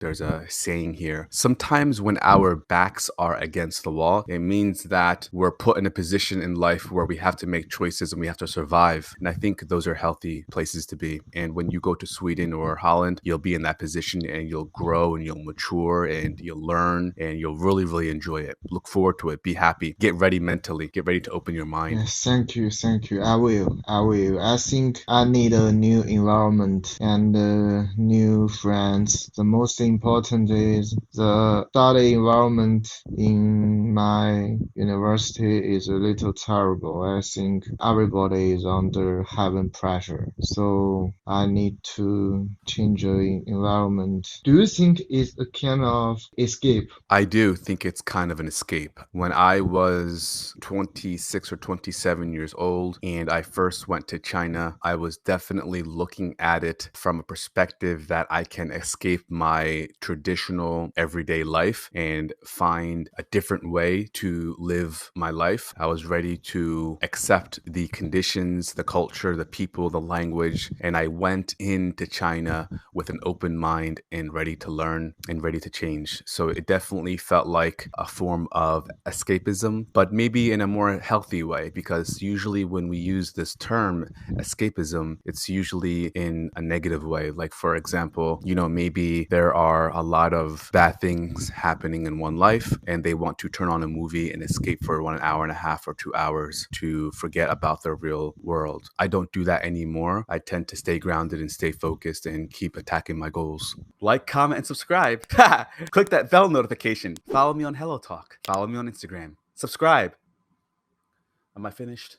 There's a saying here. Sometimes when our backs are against the wall, it means that we're put in a position in life where we have to make choices and we have to survive. And I think those are healthy places to be. And when you go to Sweden or Holland, you'll be in that position and you'll grow and you'll mature and you'll learn and you'll really, really enjoy it. Look forward to it. Be happy. Get ready mentally. Get ready to open your mind. Yes, thank you, thank you. I will, I will. I think I need a new environment and new friends. The most important is the study environment in my university is a little terrible. I think everybody is under heaven pressure. So I need to change the environment. Do you think it's a kind of escape? I do think it's kind of an escape. When I was 26 or 27 years old and I first went to China, I was definitely looking at it from a perspective that I can escape my traditional everyday life and find a different way to live my life. I was ready to accept the conditions, the culture, the people, the language, and I went into China with an open mind and ready to learn and ready to change. So it definitely felt like a form of escapism, but maybe in a more healthy way, because usually when we use this term escapism, it's usually in a negative way. Like, for example, maybe there are a lot of bad things happening in one life and they want to turn on a movie and escape for 1 hour and a half or 2 hours to forget about the real world. I don't do that anymore. I tend to stay grounded and stay focused and keep attacking my goals. Like, comment, and subscribe. Click that bell notification. Follow me on HelloTalk. Follow me on Instagram. Subscribe. Am I finished?